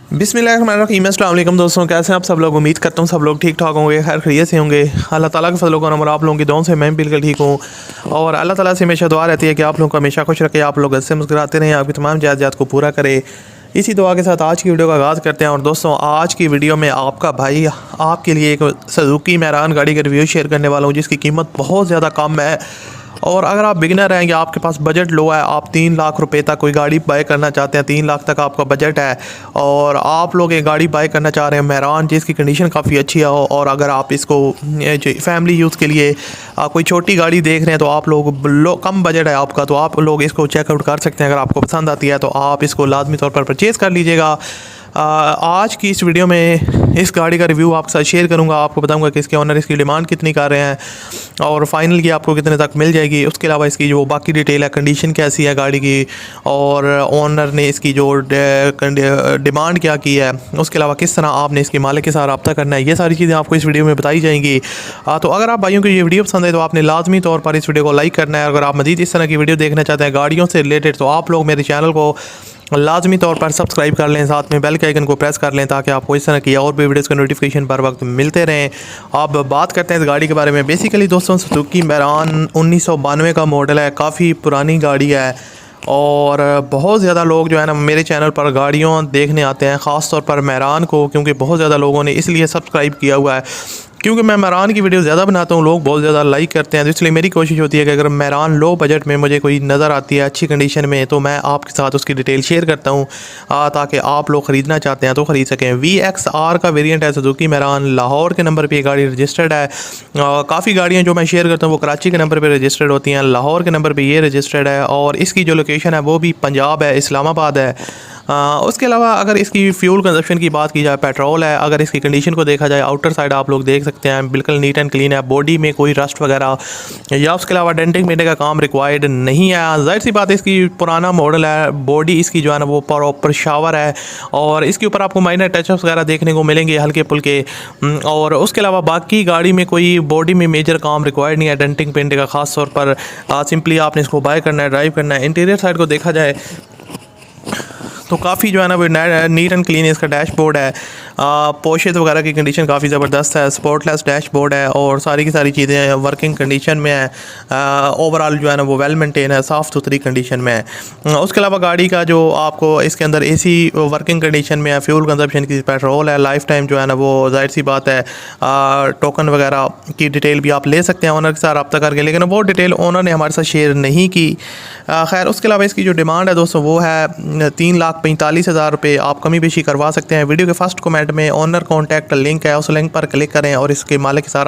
बिस्मिल्लाहिर्रहमानिर्रहीम। अस्सलाम वालेकुम दोस्तों, कैसे हैं आप सब लोग। उम्मीद करता हूँ सब लोग ठीक ठाक होंगे, खैर खैरियत से होंगे। अल्लाह ताला के फजल करम और आप लोगों की दुआओं से मैं भी बिल्कुल ठीक हूँ। और अल्लाह ताला से हमेशा दुआ रहती है कि आप लोगों को हमेशा खुश रखे, आप लोग हंसते मुस्कुराते रहें, आपकी तमाम जायज़ात को पूरा करे। इसी दुआ के साथ आज की वीडियो का आगाज़ करते हैं। और दोस्तों, आज की वीडियो में आपका भाई आपके लिए एक सुजुकी मैरान गाड़ी का रिव्यू शेयर करने वाला हूँ, जिसकी कीमत बहुत ज़्यादा कम है। और अगर आप बिगिनर हैं या आपके पास बजट लो है, आप 3 लाख रुपए तक कोई गाड़ी बाय करना चाहते हैं, 3 लाख तक आपका बजट है और आप लोग एक गाड़ी बाय करना चाह रहे हैं मैरान, जिसकी कंडीशन काफ़ी अच्छी है, और अगर आप इसको फैमिली यूज़ के लिए कोई छोटी गाड़ी देख रहे हैं तो आप लोग कम बजट है आपका, तो आप लोग इसको चेकआउट कर सकते हैं। अगर आपको पसंद आती है तो आप इसको लाजमी तौर पर परचेज़ कर लीजिएगा। आज की इस वीडियो में इस गाड़ी का रिव्यू आपके साथ शेयर करूंगा, आपको बताऊंगा कि इसके ऑनर इसकी डिमांड कितनी कर रहे हैं और फाइनल की आपको कितने तक मिल जाएगी। उसके अलावा इसकी जो बाकी डिटेल है, कंडीशन कैसी है गाड़ी की, और ऑनर ने इसकी जो डिमांड क्या की है, उसके अलावा किस तरह आपने इसके मालिक के साथ रब्ता करना है, ये सारी चीज़ें आपको इस वीडियो में बताई जाएंगी। तो अगर आप भाइयों को ये वीडियो पसंद है तो आपने लाजमी तौर पर इस वीडियो को लाइक करना है। अगर आप मज़ीद इस तरह की वीडियो देखना चाहते हैं गाड़ियों से रिलेटेड, तो आप लोग मेरे चैनल को लाजमी तौर पर सब्सक्राइब कर लें, साथ में बेल के आइकन को प्रेस कर लें, ताकि आपको इस तरह की और भी वीडियोज़ का नोटिफिकेशन पर वक्त मिलते रहें। अब बात करते हैं इस गाड़ी के बारे में। बेसिकली दोस्तों, सुजुकी मैरान 1992 का मॉडल है, काफ़ी पुरानी गाड़ी है और बहुत ज़्यादा लोग जो है ना मेरे चैनल पर गाड़ियों देखने आते हैं, ख़ास तौर पर मैरान को, क्योंकि बहुत ज़्यादा लोगों ने इसलिए सब्सक्राइब किया हुआ है क्योंकि मैं मैरान की वीडियो ज़्यादा बनाता हूँ, लोग बहुत ज़्यादा लाइक करते हैं। तो इसलिए मेरी कोशिश होती है कि अगर मैरान लो बजट में मुझे कोई नज़र आती है अच्छी कंडीशन में, तो मैं आपके साथ उसकी डिटेल शेयर करता हूँ, ताकि आप लोग ख़रीदना चाहते हैं तो ख़रीद सकें। VXR का वेरिएंट है सुजुकी मैरान, लाहौर के नंबर पर ये गाड़ी रजिस्टर्ड है। काफ़ी गाड़ियाँ जो मैं शेयर करता हूँ वो कराची के नंबर पर रजिस्टर्ड होती हैं, लाहौर के नंबर पर ये रजिस्टर्ड है, और इसकी जो लोकेशन है वो भी पंजाब है, इस्लामाबाद है। उसके अलावा अगर इसकी फ्यूल कंजप्शन की बात की जाए, पेट्रोल है। अगर इसकी कंडीशन को देखा जाए, आउटर साइड आप लोग देख सकते हैं बिल्कुल नीट एंड क्लीन है, बॉडी में कोई रस्ट वगैरह या उसके अलावा डेंटिंग पेंटिंग का काम रिक्वायर्ड नहीं है। जाहिर सी बात है, इसकी पुराना मॉडल है, बॉडी इसकी जो है ना वो प्रॉपर शावर है, और इसके ऊपर आपको माइनर टचअप्स वगैरह देखने को मिलेंगे हल्के फुल्के। और उसके अलावा बाकी गाड़ी में कोई बॉडी में मेजर काम रिक्वायर्ड नहीं है डेंटिंग पेंटिंग का, ख़ास तौर पर सिंपली आपने इसको बाय करना है, ड्राइव करना है। इंटीरियर साइड को देखा जाए तो काफ़ी जो है ना वो नीट एंड क्लीन इसका डैशबोर्ड है। पोशेस वगैरह की कंडीशन काफ़ी ज़बरदस्त है, स्पोर्टलेस डैशबोर्ड है, और सारी की सारी चीज़ें वर्किंग कंडीशन में है। ओवरऑल जो है ना वो वेल मेंटेन है, साफ़ सुथरी कंडीशन में है। उसके अलावा गाड़ी का जो आपको इसके अंदर AC वर्किंग कंडीशन में है, फ्यूल कंजप्शन की पेट्रोल है, लाइफ टाइम जो है ना वो जाहिर सी बात है टोकन वगैरह की डिटेल भी आप ले सकते हैं ऑनर के साथ रब्ता करके, लेकिन वो डिटेल ऑनर ने हमारे साथ शेयर नहीं की। खैर, उसके अलावा इसकी जो डिमांड है दोस्तों वो है 3,45,000 रुपये। आप कमी बेशी करवा सकते हैं। वीडियो के फर्स्ट कमेंट में ऑनर कॉन्टैक्ट लिंक है, उस लिंक पर क्लिक करें और इसके मालिक के साथ